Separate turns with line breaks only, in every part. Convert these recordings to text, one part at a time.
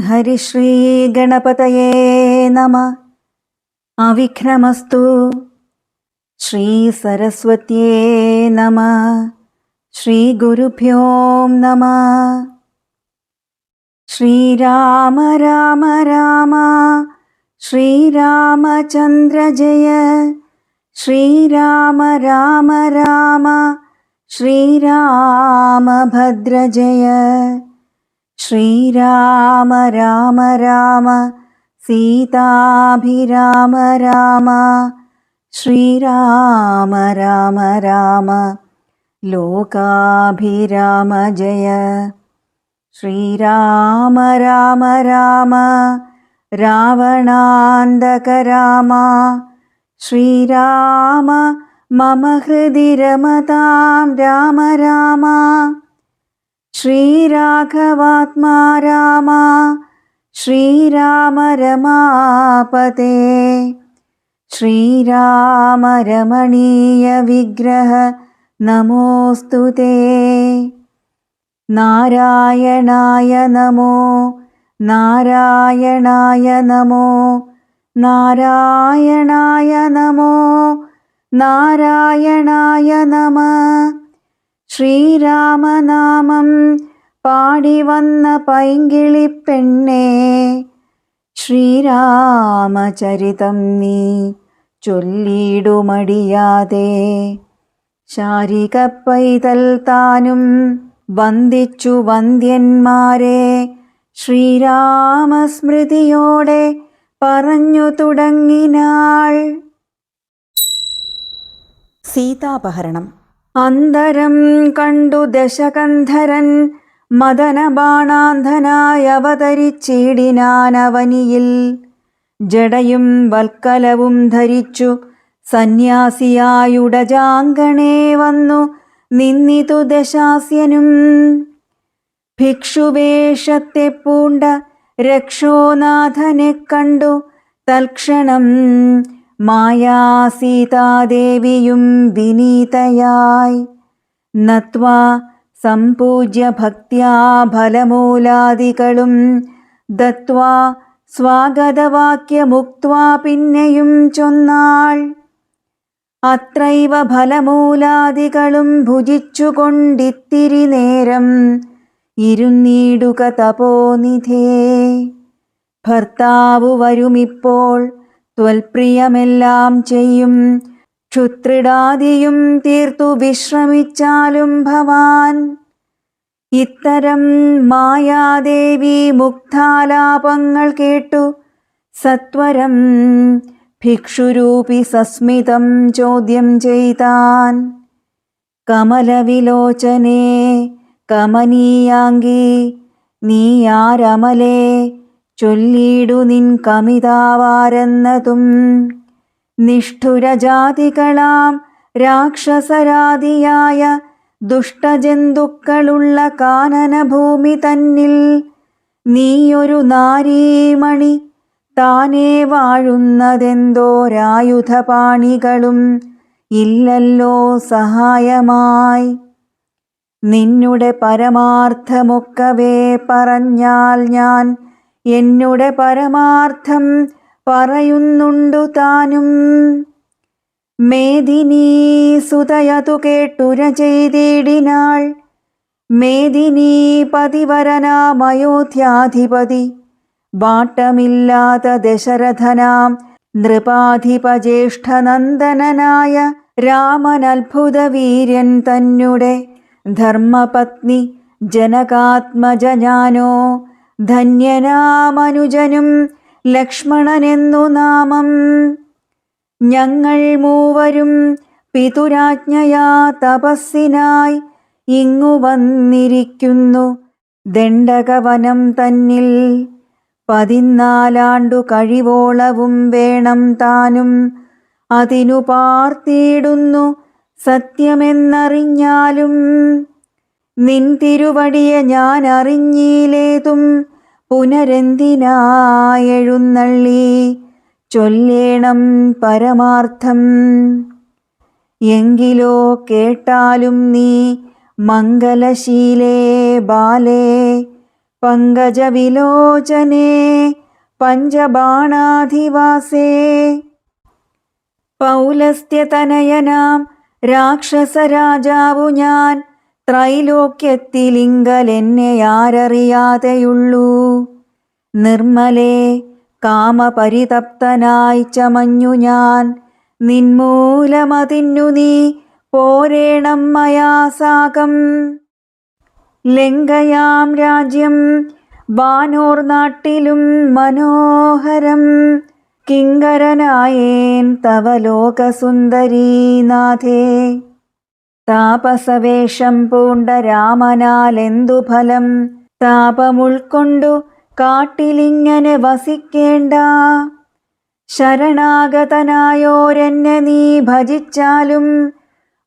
ഹരിശ്രീ ഗണപതയേ നമഃ. അവിഘ്നമസ്തു. ശ്രീ സരസ്വത്യേ നമഃ. ശ്രീ ഗുരുഭ്യോ നമഃ. ശ്രീരാമ രാമ രാമ ശ്രീരാമചന്ദ്ര ജയ. ശ്രീരാമ രാമ രാമ ശ്രീരാമഭദ്ര ജയ. ശ്രീരാമ രാമ രാമ സീതാഭിരാമ രാമ. ശ്രീരാമ രാമ രാമ ലോകാഭിരാമ ജയ. ശ്രീരാമ രാമ രാമ രാവണാന്തക രാമ. ശ്രീരാമ മമ ഹൃദി രമതാം രാമ രാമ. ശ്രീരാഘവാത്മാ രാമ ശ്രീരാമ രമാപതേ. ശ്രീരാമ രമണീയ വിഗ്രഹ നമോസ്തുതേ. നാരായണായ നമോ നാരായണായ നമോ നാരായണായ നമോ നാരായണായ നമഃ. ശ്രീരാമനാമം പാടി വന്ന പൈങ്കിളിപ്പെണ്ണേ, ശ്രീരാമചരിതം നീ ചൊല്ലിടുമടിയാതെ. ശാരിക പൈതൽ താനും വന്ദിച്ചു വന്ദ്യന്മാരെ, ശ്രീരാമസ്മൃതിയോടെ പറഞ്ഞു തുടങ്ങിനാൾ. സീതാപഹരണം. അന്തരം കണ്ടു ദശകന്ധരൻ മദനബാണാന്ധനായി അവതരിച്ചിടിനാനവനിയിൽ. ജടയും വൽക്കലവും ധരിച്ചു സന്യാസിയായുടജാങ്കണേ വന്നു നിന്നിതു ദശാസ്യനും. ഭിക്ഷുവേഷത്തെ പൂണ്ട രക്ഷോനാഥനെ കണ്ടു തൽക്ഷണം മായാസീതാദേവിയും വിനീതയായി. നത്വാ സംപൂജ്യ ഭക്ത്യാ ഫലമൂലാദികളും ദത്വാ സ്വാഗതവാക്യമുക്ത്വാ പിന്നെയും ചൊന്നാൾ. അത്രൈവ ഫലമൂലാദികളും ഭുജിച്ചുകൊണ്ടിത്തിരി നേരം ഇരുന്നീടുക തപോനിധേ. ഭർത്താവു വരുമിപ്പോൾ ത്വൽപ്രിയമെല്ലാം ചെയ്യും. ക്ഷുത്രിടാദിയും തീർത്തു വിശ്രമിച്ചാലും ഭവാൻ. ഇത്തരം മായാദേവി മുക്താലാപങ്ങൾ കേട്ടു സത്വരം ഭിക്ഷുരൂപി സസ്മിതം ചോദ്യം ചെയ്താൻ. കമലവിലോചനേ കമനീയാംഗി, നീ ആരമലേ ചൊല്ലിടു നിൻ കമിതാവാരെന്നതും. നിഷ്ഠുരജാതികളാം രാക്ഷസരാദിയായ ദുഷ്ടജന്തുക്കളുള്ള കാനനഭൂമി തന്നിൽ നീയൊരു നാരീമണി താനേ വാഴുന്നതെന്തോരായുധപാണികളും ഇല്ലല്ലോ സഹായമായി. നിന്നുടെ പരമാർത്ഥമൊക്കവേ പറഞ്ഞാൽ ഞാൻ എന്നുടെ പരമാർത്ഥം പറയുന്നുണ്ടു താനും. മേദിനീ സുതയതു കേട്ടുര ചെയ്തിടിനാൾ. മേദിനീ പതിവരനാമയോധ്യാധിപതി വാട്ടമില്ലാത്ത ദശരഥനാം നൃപാധിപജ്യേഷ്ഠനന്ദനനായ രാമനത്ഭുതവീര്യൻ തന്നെ ധർമ്മപത്നി ജനകാത്മജ ഞാനോ. ധന്യനാമനുജനും ലക്ഷ്മണനെന്നു നാമം. ഞങ്ങൾ മൂവരും പിതുരാജ്ഞയാ തപസ്സിനായി ഇങ്ങു വന്നിരിക്കുന്നു ദണ്ഡകവനം തന്നിൽ. 14 കഴിവോളവും വേണം താനും. അതിനു പാർത്തിടുന്നു സത്യമെന്നറിഞ്ഞാലും. നിൻ തിരുവടിയെ ഞാൻ അറിഞ്ഞിലേതും പുനരെന്തിനായെഴുന്നള്ളി ചൊല്ലേണം പരമാർത്ഥം. എങ്കിലോ കേട്ടാലും നീ മംഗലശീലേ ബാലേ പങ്കജവിലോചനേ പഞ്ചബാണാധിവാസേ. പൗലസ്ത്യതനയനാം രാക്ഷസരാജാവു ഞാൻ, ത്രൈലോക്യത്തിലിങ്കലെന്നെ ആരറിയാതെയുള്ളൂ. നിർമ്മലേ കാമപരിതപ്തനായി ചമഞ്ഞു ഞാൻ, നിന്മൂലമതിന്നു നീ പോരേണം മയാ സാകം. ലങ്കയാം രാജ്യം വാനോർ നാട്ടിലും മനോഹരം, കിങ്കരനായേൻ തവ ലോകസുന്ദരീനാഥേ. താപസവേഷം പൂണ്ട രാമനാലെന്തു ഫലം, താപമുൾക്കൊണ്ടു കാട്ടിലിങ്ങനെ വസിക്കേണ്ട. ശരണാഗതനായോരെന്നെ നീ ഭജിച്ചാലും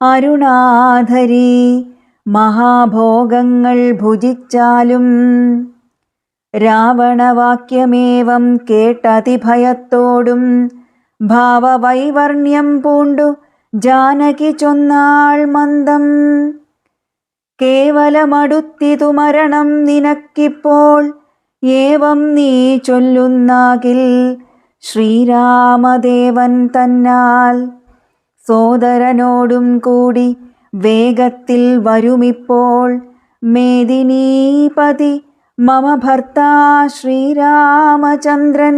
അരുണാധരി മഹാഭോഗങ്ങൾ ഭുജിച്ചാലും. രാവണവാക്യമേവം കേട്ടതിഭയത്തോടും ഭാവവൈവർണ്യം പൂണ്ടു ജാനകി ചൊന്നാൾ മന്ദം. കേവലമടുത്തിതു മരണം നിനക്കിപ്പോൾ, ഏവം നീ ചൊല്ലുന്നാകിൽ ശ്രീരാമദേവൻ തന്നാൽ. സോദരനോടും കൂടി വേഗത്തിൽ വരുമിപ്പോൾ, മേദിനീപതി മമ ഭർത്താ ശ്രീരാമചന്ദ്രൻ.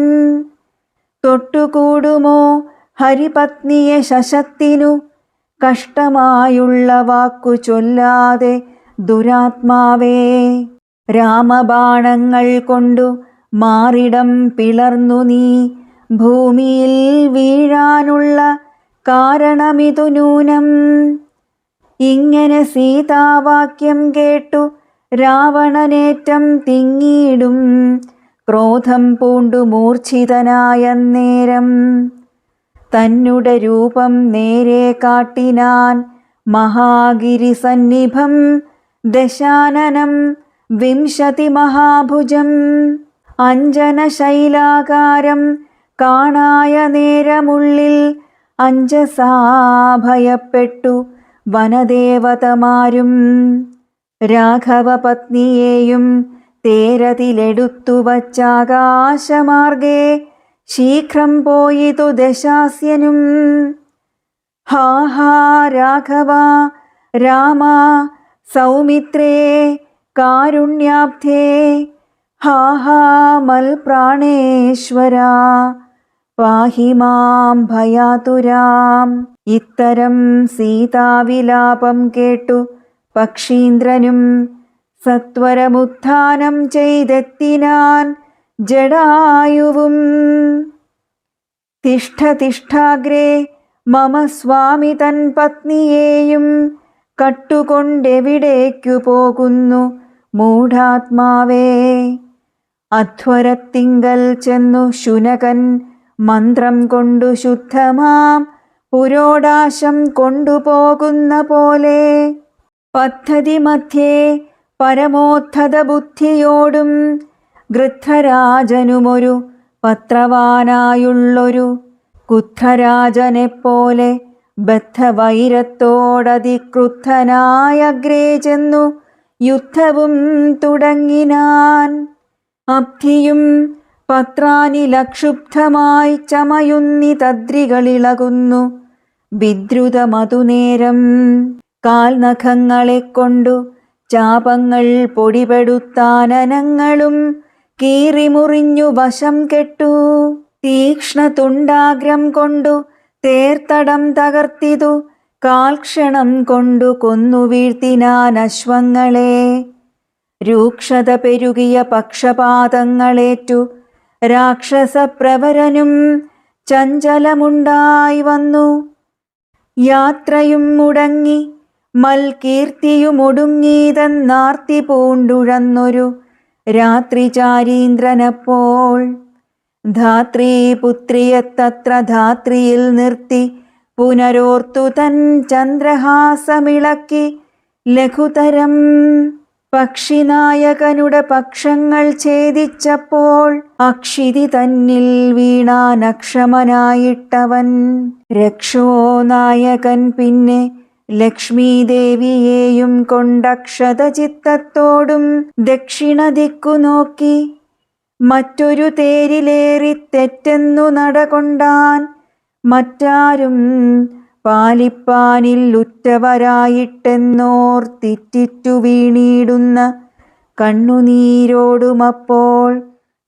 തൊട്ടുകൂടുമോ ഹരിപത്നിയെ ശശത്തിനു, കഷ്ടമായുള്ള വാക്കു ചൊല്ലാതെ ദുരാത്മാവേ. രാമബാണങ്ങൾ കൊണ്ടു മാറിടം പിളർന്നു നീ ഭൂമിയിൽ വീഴാനുള്ള കാരണമിതു നൂനം. ഇങ്ങനെ സീതാവാക്യം കേട്ടു രാവണനേറ്റം തിങ്ങിയിടും, ക്രോധം പൂണ്ടു മൂർച്ഛിതനായ നേരം. തന്നുടെ രൂപം നേരെ കാട്ടിനാൻ മഹാഗിരിസന്നിഭം, ദശാനനം 20 മഹാഭുജം. അഞ്ജനശൈലാകാരം കാണായ നേരമുള്ളിൽ അഞ്ജസാ ഭയപ്പെട്ടു വനദേവതമാരും. രാഘവപത്നിയെയും തേരതിലെടുത്തു വച്ചാകാശമാർഗേ ശീഘ്രം പോയിതു ദശാസ്യനും. ഹാ ഹാ രാഘവ രാമ സൗമിത്രേ കാരുണ്യാബ്ധേ, ഹാ ഹാ മൽപ്രാണേശ്വര പാഹി മാം ഭയാതുരാം. ഇത്തരം സീതാവിലാപം കേട്ടു പക്ഷീന്ദ്രനും സത്വരമുത്ഥാനം ചെയ്തെത്തിനാൻ ജടായുവും. തിഷ്ഠ തിഷ്ഠാഗ്രേ മമ സ്വാമി തൻ പത്നിയെയും കട്ടുകൊണ്ടെവിടേക്കു പോകുന്നു മൂഢാത്മാവേ. അധ്വരത്തിങ്കൽ ചെന്നു ശുനകൻ മന്ത്രം കൊണ്ടു ശുദ്ധമാം പുരോടാശം കൊണ്ടുപോകുന്ന പോലെ, പദ്ധതി മധ്യേ പരമോദ്ധത ബുദ്ധിയോടും ഗൃദ്ധരാജനുമൊരു പത്രവാനായുള്ളൊരു കുദ്ധരാജനെപ്പോലെ ബദ്ധവൈരത്തോടതിക്രുദ്ധനായഗ്രേ ചെന്നു യുദ്ധവും തുടങ്ങിനാൻ. അബ്ധിയും പത്രാനിലക്ഷുബ്ധമായി ചമയുന്നിതദ്രികളിളകുന്നു വിദ്രുതമതുനേരം. കാൽനഖങ്ങളെ കൊണ്ടു ചാപങ്ങൾ പൊടിപെടുത്താനനങ്ങളും കീറിമുറിഞ്ഞു വശം കെട്ടു. തീക്ഷ്ണതുണ്ടാഗ്രം കൊണ്ടു തേർത്തടം തകർത്തിതു കാൽക്ഷണം കൊണ്ടു കൊന്നു വീഴ്ത്തിനാൻ അശ്വങ്ങളെ. രൂക്ഷത പെരുകിയ പക്ഷപാതങ്ങളേറ്റു രാക്ഷസപ്രവരനും ചഞ്ചലമുണ്ടായി വന്നു. യാത്രയും മുടങ്ങി മൽകീർത്തിയുമൊടുങ്ങീതെന്നാർത്തി പൂണ്ടുഴന്നൊരു രാത്രിചാരീന്ദ്രനപ്പോൾ, ധാത്രീപുത്രിയെത്തത്ര ധാത്രിയിൽ നിർത്തി പുനരോർത്തു തൻ ചന്ദ്രഹാസമിളക്കി ലഘുതരം. പക്ഷിനായകനുടെ പക്ഷങ്ങൾ ഛേദിച്ചപ്പോൾ അക്ഷിതി തന്നിൽ വീണാനക്ഷമനായിട്ടവൻ. രക്ഷോനായകൻ പിന്നെ ലക്ഷ്മീദേവിയെയും കൊണ്ടക്ഷതചിത്തത്തോടും ദക്ഷിണദിക്കു നോക്കി മറ്റൊരു തേരിലേറി തെറ്റെന്നു നടകൊണ്ടാൻ. മറ്റാരും പാലിപ്പാനില്ലുറ്റവരായിട്ടെന്നോർത്തിറ്റിറ്റു വീണിടുന്ന കണ്ണുനീരോടുമപ്പോൾ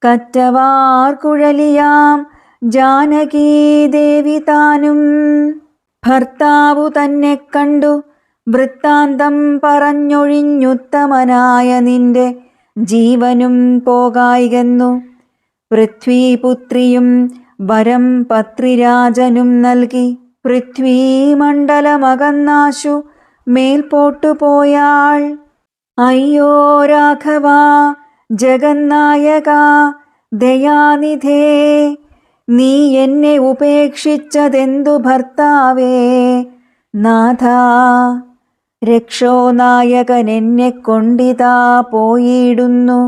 കറ്റവാർ കുഴലിയാം ജാനകീദേവി താനും ഭർത്താവു തന്നെ കണ്ടു വൃത്താന്തം പറഞ്ഞൊഴിഞ്ഞുത്തമനായ നിന്റെ ജീവനും പോകായികെന്നു പൃഥ്വീപുത്രിയും വരം പത്രിരാജനും നൽകി. പൃഥ്വീമണ്ഡലമകന്നാശു മേൽപോട്ടു പോയാൾ. അയ്യോ രാഘവ ജഗന്നായക ദയാനിധേ, നീ എന്നെ ഉപേക്ഷിച്ചതെന്തു ഭർത്താവേ നാഥ. രക്ഷോനായകൻ എന്നെ കൊണ്ടിതാ പോയിടുന്നു.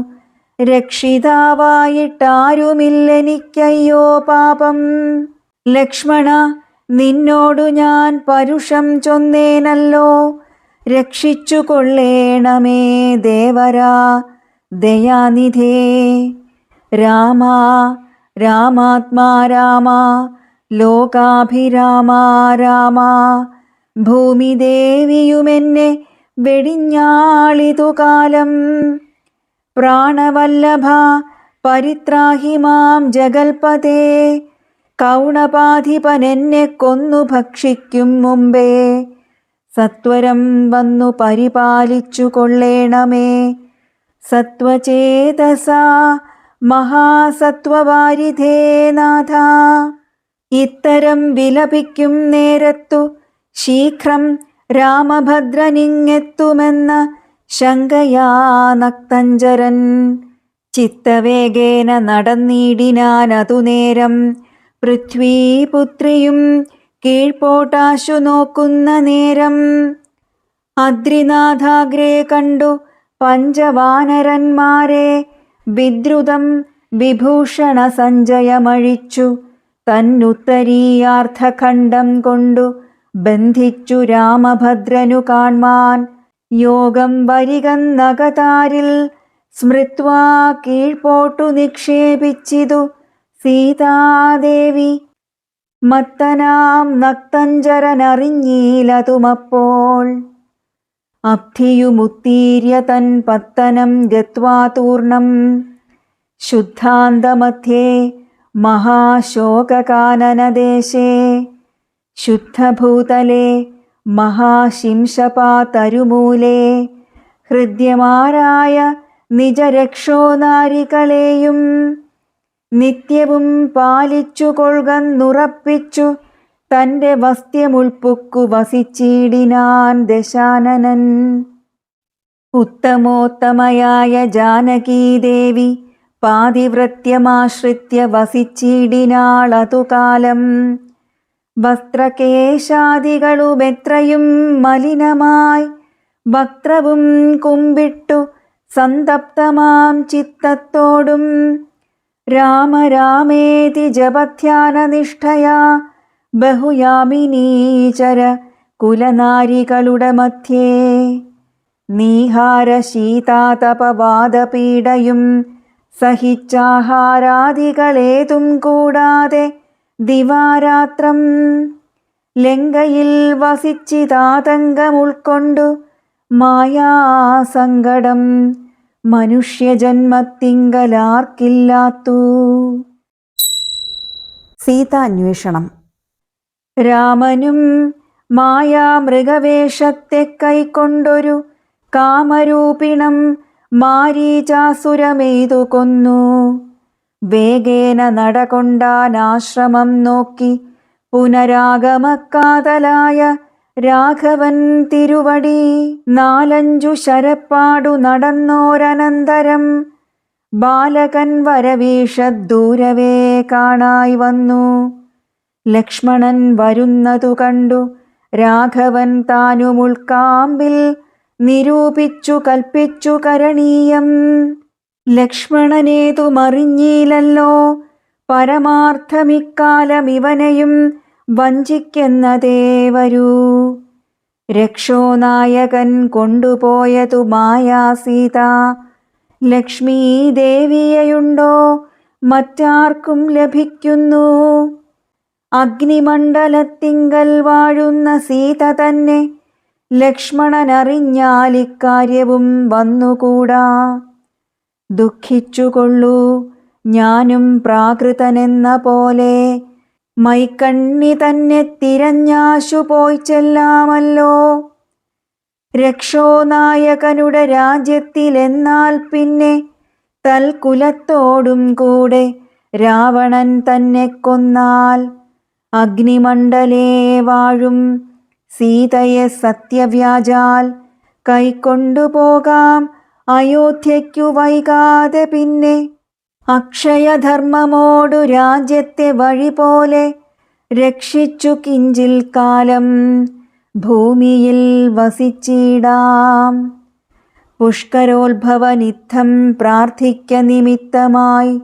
രക്ഷിതാവായിട്ടാരുമില്ലെനിക്കയ്യോ പാപം. ലക്ഷ്മണ, നിന്നോടു ഞാൻ പരുഷം ചൊന്നേനല്ലോ. രക്ഷിച്ചു കൊള്ളേണമേ ദേവരാ ദയാനിധേ. രാമ രാമാത്മാ രാമ ലോകാഭിരാമ രാമ. ഭൂമിദേവിയുമെന്നെ വെടിഞ്ഞാളിതു കാലം. പ്രാണവല്ലഭ പരിത്രാഹി മാം ജഗൽപതേ. കൗണപാധിപനെന്നെ കൊന്നു ഭക്ഷിക്കും മുമ്പേ സത്വരം വന്നു പരിപാലിച്ചു കൊള്ളേണമേ. സത്വചേതസ മഹാസത്വവാരിധേ നാഥ. ഇത്തരം വിലപിക്കും നേരത്തു ശീഘ്രം രാമഭദ്രനിങ്ങെത്തുമെന്ന ശങ്കയാ നക്തഞ്ചരൻ ചിത്തവേഗേന നടന്നിടിനാനതു നേരം. പൃഥ്വീപുത്രിയും കീഴ്പോട്ടാശു നോക്കുന്ന നേരം അദ്രിനാഥാഗ്രേ കണ്ടു പഞ്ചവാനരന്മാരെ വിദ്രുതം വിഭൂഷണ സഞ്ജയമഴിച്ചു തന്നുത്തരീയാർത്ഥഖണ്ഡം കൊണ്ടു ബന്ധിച്ചു രാമഭദ്രനു കാൺമാൻ. യോഗം വരികന്നകതാരിൽ സ്മൃത്വാ കീഴ്പോട്ടു നിക്ഷേപിച്ചിതു സീതാദേവി. മത്തനാം നക്തഞ്ചരനറിഞ്ഞീലതുമപ്പോൾ അബ്ധിയുമുത്തീര്യ തൻ പത്തനം ഗത്വാ തൂർണം. ശുദ്ധാന്തമധ്യേ മഹാശോകകാനനദേശേ ശുദ്ധഭൂതലേ മഹാശിംശപാതരുമൂലേ ഹൃദ്യമാരായ നിജരക്ഷോനാരികളെയും നിത്യവും പാലിച്ചു കൊൾകന്നുറപ്പിച്ചു തൻ്റെ വസ്ത്യമുൾപ്പുക്കു വസിച്ചിടിനാൻ ദശാനനൻ. ഉത്തമോത്തമയായ ജാനകീദേവി പാതിവ്രത്യമാശ്രിത്യ വസിച്ചിടിനാളതുകാലം. വസ്ത്രകേശാദികളുമെത്രയും മലിനമായി വക്ത്രവും കുമ്പിട്ടു സന്തപ്തമാം ചിത്തത്തോടും രാമ രാമേതി ജപധ്യാനനിഷ്ഠയാ ബഹുയാമിനീചര കുലനാരികളുടെ മധ്യേ നീഹാര ശീതാതപവാദപീഡയും സഹിച്ചാഹാരാദികളേതും കൂടാതെ ദിവാരാത്രം ലങ്കയിൽ വസിച്ചിതാതങ്കമുൾക്കൊണ്ടു മായാസങ്കടം മനുഷ്യജന്മത്തിങ്കലാർക്കില്ലാത്തു. സീതാന്വേഷണം. രാമനും മായാമൃഗവേഷത്തെ കൈക്കൊണ്ടൊരു കാമരൂപിണം മാരീചാസുരമെയ്തു കൊന്നു. വേഗേന നടകൊണ്ടാനാശ്രമം നോക്കി പുനരാഗമക്കാതലായ രാഘവൻ തിരുവടി. 4-5 ശരപ്പാടു നടന്നോരനന്തരം ബാലകൻ വരവീഷദ്ദൂരവേ കാണായി വന്നു. ലക്ഷ്മണൻ വരുന്നതു കണ്ടു രാഘവൻ താനുമുൾക്കാമ്പിൽ നിരൂപിച്ചു കൽപ്പിച്ചു കരണീയം. ലക്ഷ്മണനേതുമറിഞ്ഞീലല്ലോ പരമാർത്ഥമിക്കാലം ഇവനെയും വഞ്ചിക്കുന്നതേ വരൂ. രക്ഷോനായകൻ കൊണ്ടുപോയതു മായാസീത ലക്ഷ്മീ ദേവിയെയുണ്ടോ മറ്റാർക്കും ലഭിക്കുന്നു. അഗ്നിമണ്ഡലത്തിങ്കൽ വാഴുന്ന സീത തന്നെ ലക്ഷ്മണനറിഞ്ഞാൽ ഇക്കാര്യവും വന്നുകൂടാ. ദുഃഖിച്ചുകൊള്ളൂ, ഞാനും പ്രാകൃതനെന്ന പോലെ മൈക്കണ്ണി തന്നെ തിരഞ്ഞാശു പോയി ചെല്ലാമല്ലോ. രക്ഷോനായകനുടെ രാജ്യത്തിലെന്നാൽ പിന്നെ തൽക്കുലത്തോടും കൂടെ രാവണൻ തന്നെ കൊന്നാൽ അഗ്നിമണ്ഡലേ വാഴും സീതയെ സത്യവ്യാജാൽ കൈക്കൊണ്ടുപോകാം അയോധ്യയ്ക്കു വൈകാതെ. പിന്നെ അക്ഷയധർമ്മമോടു രാജ്യത്തെ വഴി പോലെ രക്ഷിച്ചു കിഞ്ചിൽ കാലം ഭൂമിയിൽ വസിച്ചിടാം. പുഷ്കരോത്ഭവനിത്തം പ്രാർത്ഥിക്ക നിമിത്തമായി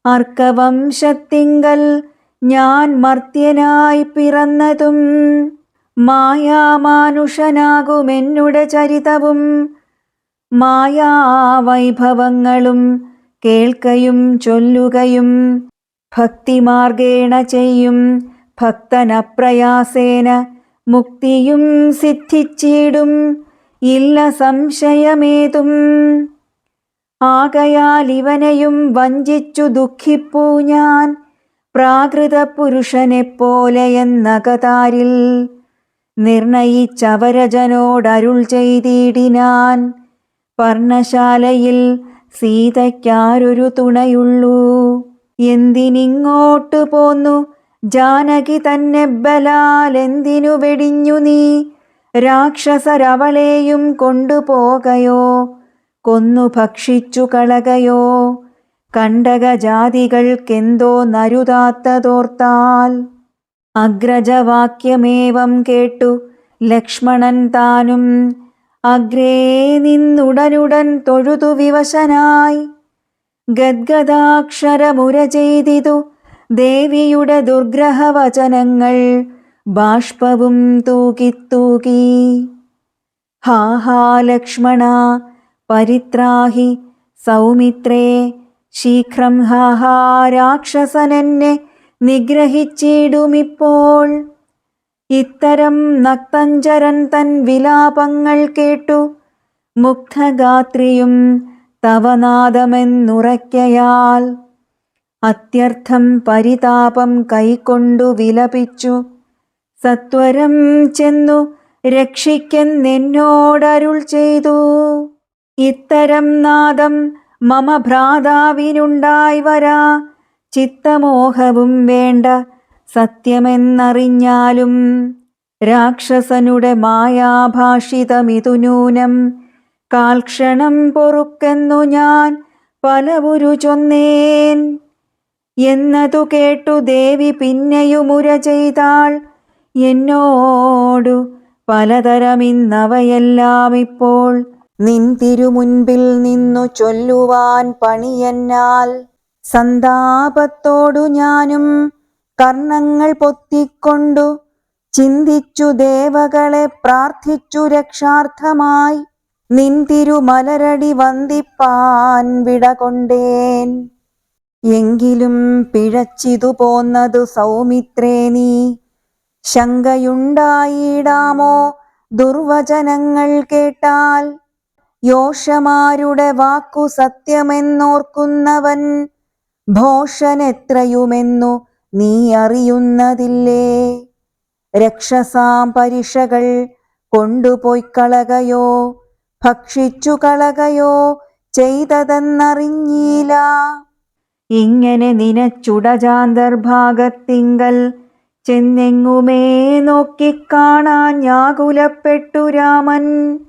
അർക്കവംശത്തിങ്കൽ ഞാൻ മർത്യനായി പിറന്നതും മായാമാനുഷനാകുമെന്നുടെ ചരിതവും മായാവൈഭവങ്ങളും കേൾക്കയും ചൊല്ലുകയും ഭക്തിമാർഗേണ ചെയ്യും ഭക്തനപ്രയാസേന മുക്തിയും സിദ്ധിച്ചിടും ഇല്ല സംശയമേതും. ആകയാൽ ഇവനെയും വഞ്ചിച്ചു ദുഃഖിപ്പൂ ഞാൻ പ്രാകൃത പുരുഷനെപ്പോലെ എന്നകതാരിൽ നിർണയിച്ചവരജനോടരുൾ ചെയ്തിടിനാൻ. പർണശാലയിൽ സീതയ്ക്കാരൊരു തുണയുള്ളൂ. എന്തിനിങ്ങോട്ടു പോന്നു ജാനകി തന്നെ ബലാൽ എന്തിനു വെടിഞ്ഞു നീ രാക്ഷസരവളെയും കൊണ്ടുപോകയോ കൊന്നു ഭക്ഷിച്ചു കളകയോ. കണ്ടകജാതികൾക്കെന്തോ നരുതാത്തതോർത്താൽ. അഗ്രജവാക്യമേവം കേട്ടു ലക്ഷ്മണൻ താനും അഗ്രേ നിന്നുടനുടൻ തൊഴുതു വിവശനായി. ഗദ്ഗദാക്ഷരമുര ചെയ്തിതു ദേവിയുടെ ദുർഗ്രഹവചനങ്ങൾ ബാഷ്പവും തൂകിത്തൂകി. ഹാ ഹാ ലക്ഷ്മണ പരിത്രാഹി സൗമിത്രേ ശീഘ്രം. ഹാ ഹാ രാക്ഷസനെന്നെ നിഗ്രഹിച്ചിടുമിപ്പോൾ. ഇത്തരം നക്തഞ്ചരൻ തൻ വിലാപങ്ങൾ കേട്ടു മുഗ്ധഗാത്രിയും തവനാദമെന്നുറയ്ക്കയാൽ അത്യർത്ഥം പരിതാപം കൈക്കൊണ്ടു വിലപിച്ചു. സത്വരം ചെന്നു രക്ഷിക്കെന്നെന്നോടരുൾ ചെയ്തു. ഇത്തരം നാദം മമ ഭ്രാതാവിനുണ്ടായി വരാ. ചിത്തമോഹവും വേണ്ട സത്യമെന്നറിഞ്ഞാലും രാക്ഷസനുടെ മായാഭാഷിതമിതു നൂനം. കാൽക്ഷണം പൊറുക്കെന്നു ഞാൻ പലവുരു ചൊന്നേൻ. എന്നതു കേട്ടു ദേവി പിന്നെയുമുര ചെയ്താൾ എന്നോടു പലതരമിന്നവയെല്ലാം ഇപ്പോൾ നിൻ തിരുമുൻപിൽ നിന്നു ചൊല്ലുവാൻ പണിയെന്നാൽ. സന്താപത്തോടു ഞാനും കർണങ്ങൾ പൊത്തിക്കൊണ്ടു ചിന്തിച്ചു ദേവകളെ പ്രാർത്ഥിച്ചു രക്ഷാർത്ഥമായി. നിൻ തിരുമലരടി വന്ദിപ്പാൻ വിടകൊണ്ടേൻ. എങ്കിലും പിഴച്ചിതു പോന്നതു സൗമിത്രേ നീ. ശങ്കയുണ്ടായിടാമോ ദുർവചനങ്ങൾ കേട്ടാൽ. യോഷമാരുടെ വാക്കു സത്യമെന്നോർക്കുന്നവൻ ഭോഷനെത്രയുമെന്നു നീ അറിയുന്നതില്ലേ. രക്ഷസാം പരിഷകൾ കൊണ്ടുപോയിക്കളകയോ ഭക്ഷിച്ചു കളകയോ ചെയ്തതെന്നറിഞ്ഞീല. ഇങ്ങനെ നിനച്ചുടജാന്തർഭാഗത്തിങ്കൽ ചെന്നെങ്ങുമേ നോക്കിക്കാണാൻ ഞാകുലപ്പെട്ടു രാമൻ.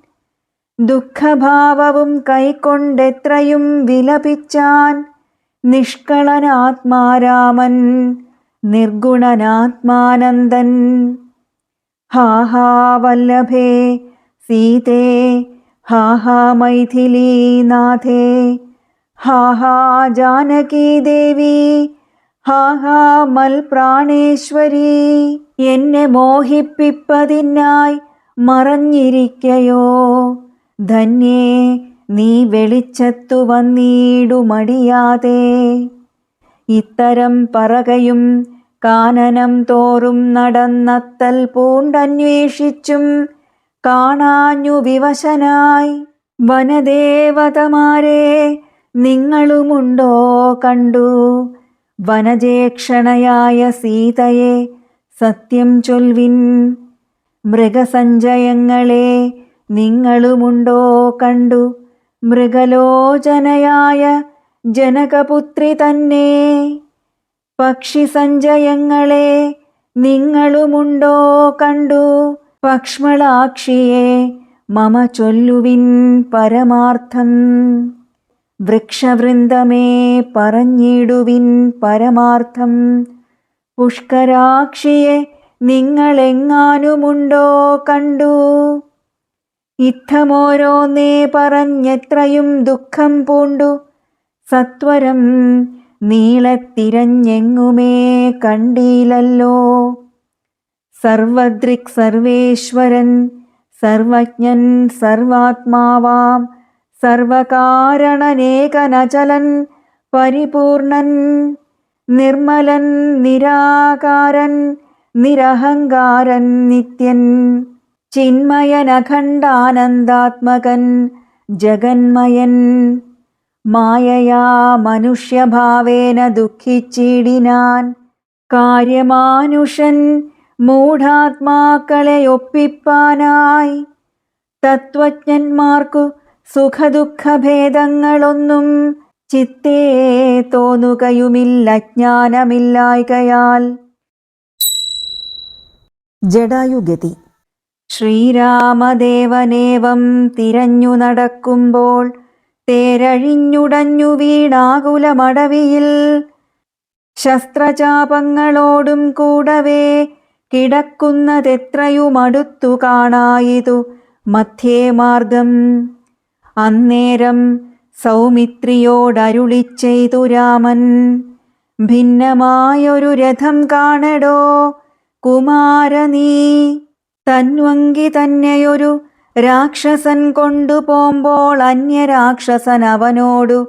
ദുഃഖഭാവവും കൈക്കൊണ്ടെത്രയും വിലപിച്ചാൻ. നിഷ്കളനാത്മാരാമൻ നിർഗുണനാത്മാനന്ദൻ. ഹാ ഹാ വല്ലഭേ സീതേ ഹാ ഹാ മൈഥിലീനാഥേ, ഹാ ഹാ ജാനകീ ദേവി, ഹാ ഹാ മൽപ്രാണേശ്വരി. എന്നെ മോഹിപ്പിപ്പതിനായി മറഞ്ഞിരിക്കയോ, ധന്യേ നീ വെളിച്ചത്തു വന്നിടുമടിയാതെ. ഇത്തരം പറകയും കാനനം തോറും നടന്നത്തൽ പൂണ്ടന്വേഷിച്ചും കാണാഞ്ഞു വിവശനായി. വനദേവതമാരെ നിങ്ങളുമുണ്ടോ കണ്ടു, വനജേക്ഷണയായ സീതയെ സത്യം ചൊൽവിൻ. മൃഗസഞ്ചയങ്ങളെ നിങ്ങളുമുണ്ടോ കണ്ടു, മൃഗലോചനയായ ജനകപുത്രി തന്നെ. പക്ഷിസഞ്ചയങ്ങളെ നിങ്ങളുമുണ്ടോ കണ്ടു, പക്ഷ്മളാക്ഷിയെ മമ ചൊല്ലുവിൻ പരമാർത്ഥം. വൃക്ഷവൃന്ദമേ പറഞ്ഞിടുവിൻ പരമാർത്ഥം. പുഷ്കരാക്ഷിയെ നിങ്ങളെങ്ങാനുമുണ്ടോ കണ്ടു. ഇത്തമോരോന്നേ പറഞ്ഞെത്രയും ദുഃഖം പൂണ്ടു, സത്വരം നീളത്തിരഞ്ഞെങ്ങുമേ കണ്ടീലല്ലോ. സർവദൃക് സർവേശ്വരൻ, സർവജ്ഞൻ സർവാത്മാവാം, സർവകാരണനേകനചലൻ പരിപൂർണൻ, നിർമ്മലൻ നിരാകാരൻ നിരഹങ്കാരൻ നിത്യൻ, ചിന്മയനഖണ്ഡാനന്ദാത്മകൻ ജഗന്മയൻ. മായയാ മനുഷ്യഭാവേന ദുഃഖിച്ചിടിനാൻ, കാര്യമാനുഷൻ മൂഢാത്മാക്കളെ ഒപ്പിപ്പാനായി. തത്വജ്ഞന്മാർക്കു സുഖദുഃഖഭേദങ്ങളൊന്നും ചിത്തേ തോന്നുകയുമില്ല ജ്ഞാനമില്ലായ്കയാൽ. ജടായുഗതി. ശ്രീരാമദേവനേവം തിരഞ്ഞു നടക്കുമ്പോൾ തേരഴിഞ്ഞുടഞ്ഞു വീണാകുലമടവിയിൽ. ശസ്ത്രചാപങ്ങളോടും കൂടവേ കിടക്കുന്നതെത്രയുമടുത്തു കാണായിതു മധ്യേ മാർഗം. അന്നേരം സൗമിത്രിയോടരുളിച്ചെയ്തു രാമൻ, ഭിന്നമായൊരു രഥം കാണടോ കുമാര നീ. തന്വങ്കി തന്നെയൊരു രാക്ഷസൻ കൊണ്ടുപോകുമ്പോൾ അന്യരാക്ഷസൻ അവനോടു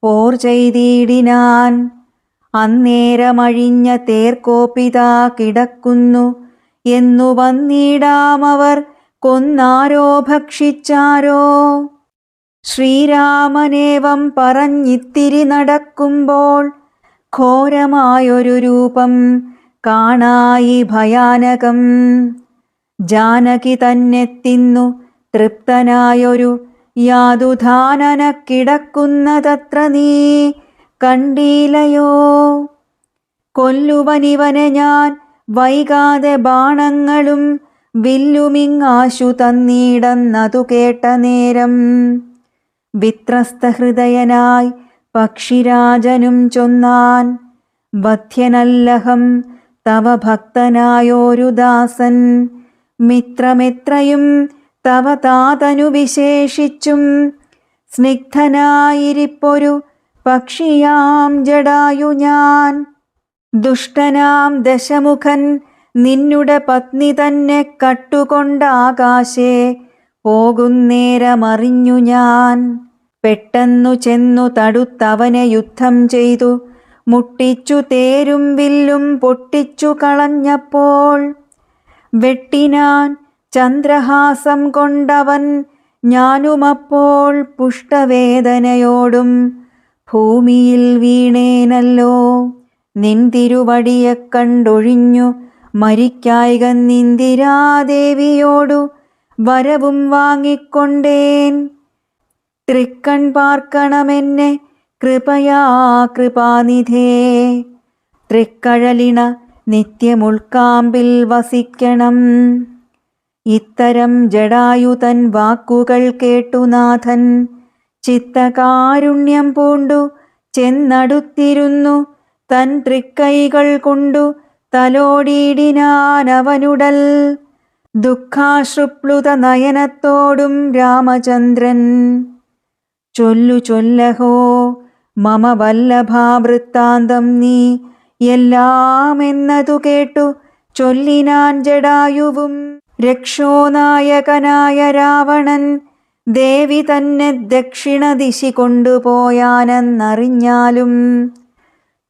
പോർ ചെയ്തിടിനാൻ. അന്നേരമഴിഞ്ഞ തേർക്കോപ്പിതാ കിടക്കുന്നു എന്നു വന്നിടാമവർ കൊന്നാരോ ഭക്ഷിച്ചാരോ. ശ്രീരാമനേവം പറഞ്ഞിത്തിരി നടക്കുമ്പോൾ ഘോരമായൊരു രൂപം കാണായി ഭയാനകം. ജാനകി തന്നെ തിന്നു തൃപ്തനായൊരു യാതുധാനന കിടക്കുന്നതത്ര നീ കണ്ടീലയോ. കൊല്ലുവനിവനെ ഞാൻ വൈകാതെ ബാണങ്ങളും വില്ലുമിങ്ങാശു തന്നീടന്നതു കേട്ട നേരം. വിത്രസ്തഹൃദയനായി പക്ഷിരാജനും ചൊന്നാൻ, വധ്യനല്ലഹം തവ ഭക്തനായോരു ദാസൻ. മിത്രമെത്രയും തവ താതനു വിശേഷിച്ചും സ്നിഗ്ധനായിരിപ്പൊരു പക്ഷിയാം ജടായു ഞാൻ. ദുഷ്ടനാം ദശമുഖൻ നിന്നുടെ പത്നി തന്നെ കട്ടുകൊണ്ടാകാശേ പോകുന്നേരമറിഞ്ഞു ഞാൻ. പെട്ടെന്നു ചെന്നു തടുത്തവനെ യുദ്ധം ചെയ്തു മുട്ടിച്ചു തേരും വില്ലും പൊട്ടിച്ചു കളഞ്ഞപ്പോൾ. വെട്ടിനാൻ ചന്ദ്രഹാസം കൊണ്ടവൻ ഞാനുമപ്പോൾ പുഷ്ടവേദനയോടും ഭൂമിയിൽ വീണേനല്ലോ. നിൻ തിരുവടിയെ കണ്ടൊഴിഞ്ഞു മരിക്കായിക നിന്ദിരാദേവിയോടു വരവും വാങ്ങിക്കൊണ്ടേൻ. തൃക്കൺ പാർക്കണമെന്നെ കൃപയാ കൃപാനിധേ. തൃക്കഴലിണ നിത്യമുൾക്കാമ്പിൽ വസിക്കണം. ഇത്തരം ജടായുതൻ വാക്കുകൾ കേട്ടു നാഥൻ ചിത്തകാരുണ്യം പൂണ്ടു ചെന്നടുത്തിരുന്നു തൻ തൃക്കൈകൾ കൊണ്ടു തലോടിയിടിനാനവനുടൽ. ദുഃഖാശ്രുപ്ലുത നയനത്തോടും രാമചന്ദ്രൻ ചൊല്ലു ചൊല്ലഹോ മമ വല്ലഭാവൃത്താന്തം നീ എല്ലാം എന്നതു കേട്ടു ചൊല്ലിനാൻ ജടായുവും. രക്ഷോനായകനായ രാവണൻ ദേവി തന്നെ ദക്ഷിണദിശി കൊണ്ടുപോയാനെന്നറിഞ്ഞാലും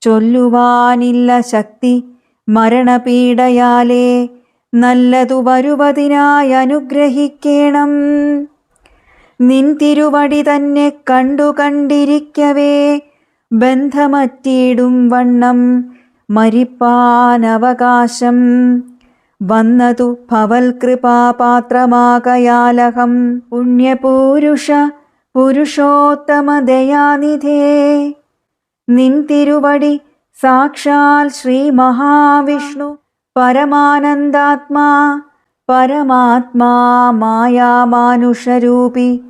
ചൊല്ലുവാനില്ല ശക്തി മരണപീഡയാലേ നല്ലതു വരുവതിനായി അനുഗ്രഹിക്കേണം. നിൻ തിരുവടി തന്നെ കണ്ടു കണ്ടിരിക്കവേ ബന്ധമറ്റിടും വണ്ണം മരിപ്പാനവകാശം വന്നതു ഭവൽകൃപാപാത്രമാകയാലഹം. പുണ്യപൂരുഷ പുരുഷോത്തമ ദയാനിധേ നിൻ തിരുവടി സാക്ഷാൽ ശ്രീ മഹാവിഷ്ണു പരമാനന്ദാത്മാ പരമാത്മാ മായാമാനുഷരൂപി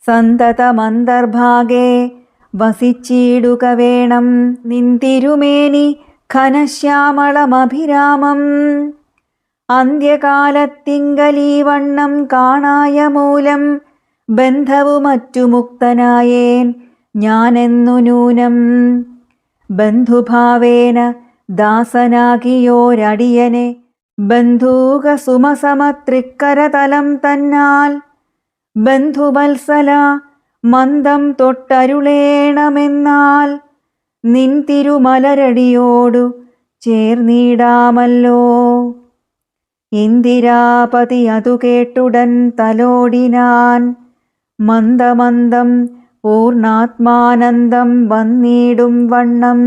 സന്തതമന്തർഭാഗേ വസിച്ചിടുക വേണം. നിൻ തിരുമേനി ഘനശ്യാമളമഭിരാമം അന്ത്യകാലത്തിങ്കലീവണ്ണം കാണായ മൂലം ബന്ധവു മറ്റു മുക്തനായേൻ ഞാനെന്നു നൂനം. ബന്ധുഭാവേന ദാസനാകിയോരടിയനെ ബന്ധൂക സുമസമത്രിക്കരതലം തന്നാൽ ബന്ധുവത്സല മന്ദം തൊട്ടരുളേണമെന്നാൽ നിൻ തിരുമലരടിയോടു ചേർന്നിടാമല്ലോ. ഇന്ദിരാപതി അതു കേട്ടുടൻ തലോടിനാൻ മന്ദമന്ദം പൂർണാത്മാനന്ദം വന്നിടും വണ്ണം.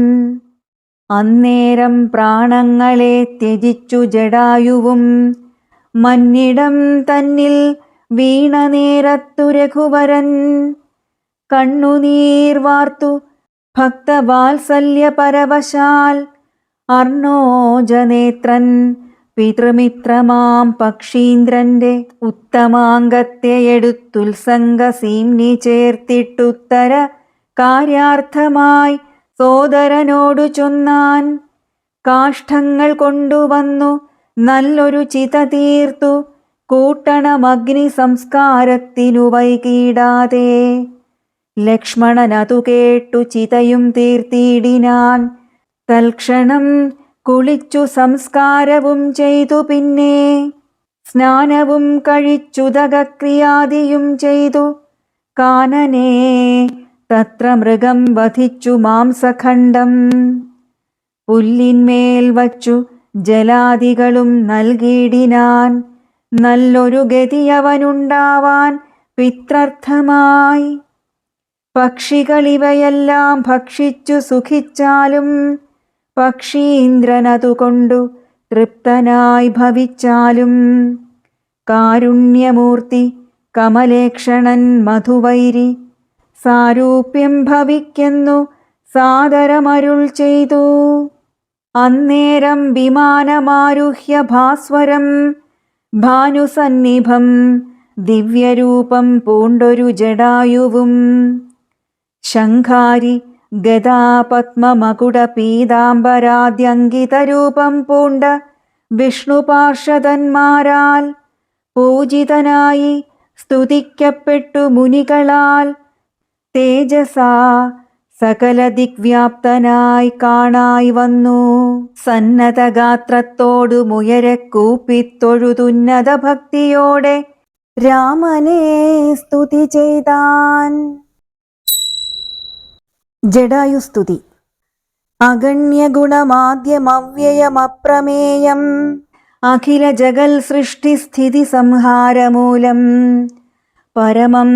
അന്നേരം പ്രാണങ്ങളെ ത്യജിച്ചു ജടായുവും മന്നിടം തന്നിൽ വീണ നേരത്തു രഘുവരൻ കണ്ണുനീർ വാർത്തു ഭക്തവാത്സല്യപരവശാൽ അർണോജനേത്രൻ പിതൃമിത്രമാം പക്ഷീന്ദ്രന്റെ ഉത്തമാംഗത്തെ എടുത്തുത്സംഗസീംനി ചേർത്തിട്ടുത്തര കാര്യാർത്ഥമായി സോദരനോടു ചൊന്നാൻ. കാഷ്ഠങ്ങൾ കൊണ്ടുവന്നു നല്ലൊരു ചിത തീർത്തു കൂട്ടണമഗ്നി സംസ്കാരത്തിനു വൈകിടാതെ. ലക്ഷ്മണനതു കേട്ടു ചിതയും തീർത്തിടിനാൻ. തൽക്ഷണം കുളിച്ചു സംസ്കാരവും ചെയ്തു പിന്നെ സ്നാനവും കഴിച്ചുദകക്രിയാദിയും ചെയ്തു കാനനേ തത്ര മൃഗം വധിച്ചു മാംസഖണ്ഡം പുല്ലിന്മേൽ വച്ചു ജലാദികളും നൽകിയിടിനാൻ. നല്ലൊരു ഗതിയവനുണ്ടാവാൻ പിത്രർത്ഥമായി. പക്ഷികളിവയെല്ലാം ഭക്ഷിച്ചു സുഖിച്ചാലും പക്ഷീന്ദ്രനതുകൊണ്ടു തൃപ്തനായി ഭവിച്ചാലും കാരുണ്യമൂർത്തി കമലേക്ഷണൻ മധുവൈരി സാരൂപ്യം ഭവിക്കുന്നു സാദരമരുൾ ചെയ്തു. അന്നേരം വിമാനമാരുഹ്യ ഭാസ്വരം ഭാനുസന്നിഭം ദിവ്യരൂപം പൂണ്ടൊരു ജടായുവും ശംഖാരി ഗദാപത്മമകുട പീതാംബരാദ്യങ്കിതരൂപം പൂണ്ട വിഷ്ണുപാർഷദന്മാരാൽ പൂജിതനായി സ്തുതിക്കപ്പെട്ടു മുനികളാൽ തേജസാ സകല ദിഗ്വ്യാപ്തനായി കാണായി വന്നു. സന്നതഗാത്രത്തോടു മുയരെ കൂപ്പിത്തൊഴുതുന്നത ഭക്തിയോടെ രാമനെ സ്തുതി ചെയ്താൻ. ജടായുസ്തുതി. അഗണ്യഗുണമാദ്യമവ്യയമപ്രമേയം അഖില ജഗൽ സൃഷ്ടിസ്ഥിതി സംഹാരമൂലം പരമം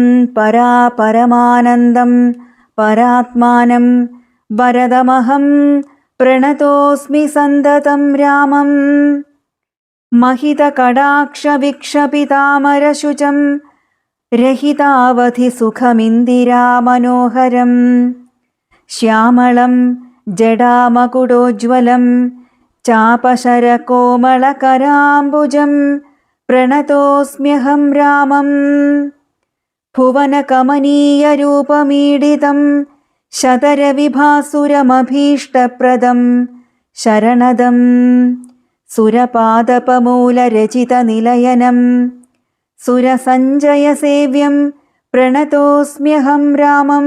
പരമാനന്ദം പരാത്മാനം വരദമഹം പ്രണതോസ്മി സന്തതം രാമം. മഹിതകടാക്ഷവിക്ഷപിതാമരശുചം രഹിതാവധി സുഖമിന്ദിരാമനോഹരം ശ്യാമളം ജടാമകുടോജ്വലം ചാപശരകോമളകരാംബുജം പ്രണതോസ്മ്യഹം രാമം. ഭുവനകമനീയരൂപമീഡിതം ശതരവിഭാസുരമഭീഷ്ടപ്രദം ശരണദം സുരപാദപമൂലരചിതനിലയനം സുരസഞ്ജയസേവ്യം പ്രണതോസ്മ്യഹം രാമം.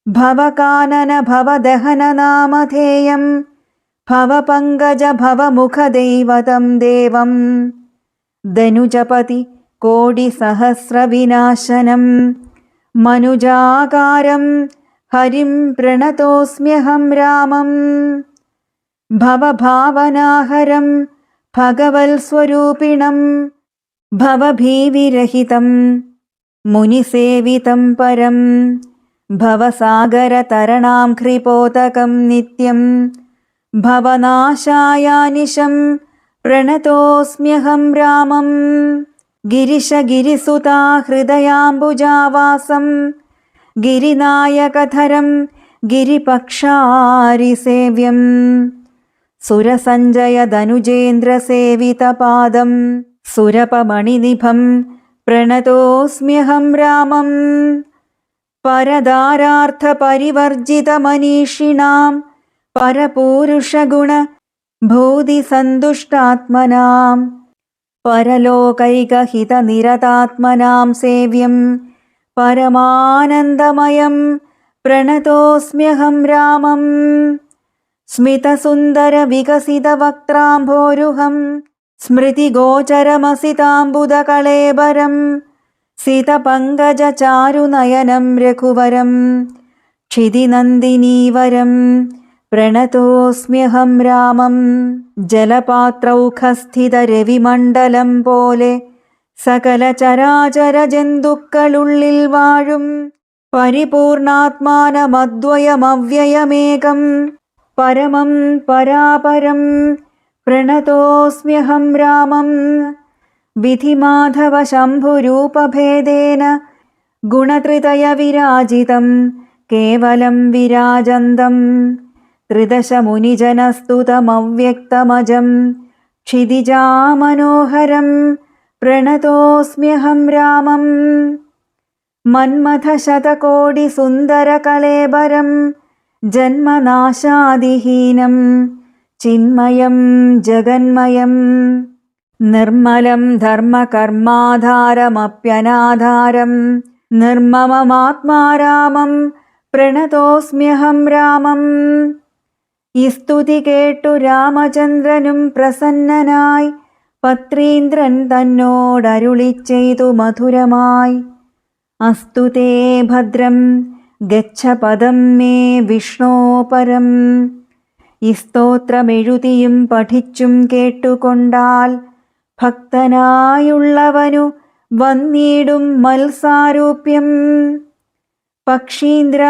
ഭവകാനന ഭവദഹനനാമധേയം ഭവപങ്കജ ഭവമുഖദൈവതം ദേവം. ധനുജപതി കോടിസഹസ്രവിനാശനം മനുജാകാരം ഹരിം പ്രണതോസ്മ്യഹം രാമം. ഭവഭാവനാഹരം ഭഗവത്സ്വരൂപിണം ഭവഭീവിരഹിതം മുനിസേവിതം പരം. ഭവസാഗരതരണാംഘ്രിപോതകം നിത്യം ഭവനാശായാനിശം പ്രണതോസ്മ്യഹം രാമം. ഗിരിശഗിരിസുതാ ഹൃദയാംബുജാവാസം ഗിരിനായകധരം ഗിരിപക്ഷാരിസേവ്യം. സുരസഞ്ജയധനുജേന്ദ്രസേവിതപാദം സുരപമണിനിഭം പ്രണതോസ്മ്യഹം രാമം. പരദാരാർത്ഥപരിവർജിതമനീഷിണാം പരപൂരുഷഗുണ ഭൂതിസന്തുഷ്ടാത്മനാം പരലോകൈകഹിതനിരതാത്മനാം സേവ്യം പരമാനന്ദമയം പ്രണതോസ്മ്യഹം രാമം. സ്മിതസുന്ദരവികസിതവക്ത്രാംഭോരുഹം സ്മൃതിഗോചരമസിതാംബുദകളേബരം സിതപങ്കജചാരുനയനം രഘുവരം ക്ഷിതിനന്ദിനീവരം പ്രണതോസ്മ്യഹം രാമം. ജലപാത്രൗഖസ്ഥിതരവിമണ്ഡലം പോലെ സകല ചരാചര ജന്തുക്കളുള്ളിൽ വാഴും പരിപൂർണാത്മാനമദ്വയമവ്യയമേകം പരമം പരാപരം പ്രണതോസ്മ്യഹം രാമം. വിധിമാധവ ശംഭുരൂപഭേദേന ഗുണത്രിതയ വിരാജിതം കേവലം വിരാജന്തം ത്രിദശമുനിജനസ്തുതമവ്യക്തമജം ക്ഷിതിജാമനോഹരം പ്രണതോസ്മ്യഹം രാമം. മന്മഥശതകോടിസുന്ദരകളേബരം ജന്മനാശാദിഹീനം ചിന്മയം ജഗന്മയം. നിർമ്മലം ധർമ്മകർമാധാരമപ്യനാധാരം നിർമ്മമമാത്മാരാമം പ്രണതോസ്മ്യഹം രാമം. ഈ സ്തുതി കേട്ടു രാമചന്ദ്രനും പ്രസന്നനായി പത്രീന്ദ്രൻ തന്നോടരുളിച്ചെയ്തു മധുരമായി. അസ്തു തേ ഭദ്രം ഗച്ഛ പദം മേ വിഷ്ണോ പരം. ഈ സ്തോത്രമെഴുതിയും പഠിച്ചും കേട്ടുകൊണ്ടാൽ ഭക്തനായുള്ളവനു വന്നിടും മത്സാരൂപ്യം. പക്ഷീന്ദ്ര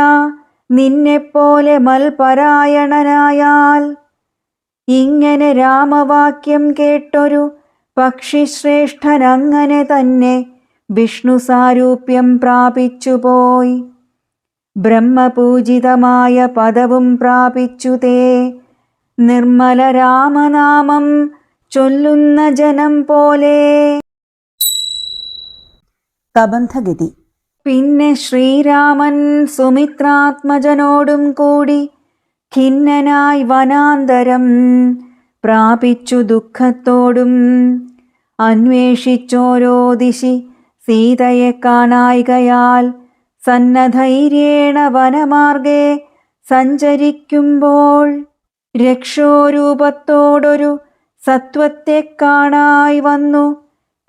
നിന്നെപ്പോലെ മൽപരായണനായാൽ ഇങ്ങനെ രാമവാക്യം കേട്ടൊരു പക്ഷിശ്രേഷ്ഠനങ്ങനെ തന്നെ വിഷ്ണു സാരൂപ്യം പ്രാപിച്ചുപോയി. ബ്രഹ്മപൂജിതമായ പദവും പ്രാപിച്ചു തേ നിർമ്മല രാമനാമം ചൊല്ലുന്ന ജനം പോലെ.
കബന്ധഗതി.
പിന്നെ ശ്രീരാമൻ സുമിത്രാത്മജനോടും കൂടി ഖിന്നനായി വനാന്തരം പ്രാപിച്ചു ദുഃഖത്തോടും അന്വേഷിച്ചോരോ ദിശി സീതയെ കാണായികയാൽ സന്നധൈര്യേണ വനമാർഗേ സഞ്ചരിക്കുമ്പോൾ രക്ഷോരൂപത്തോടൊരു സത്വത്തെ കാണായി വന്നു.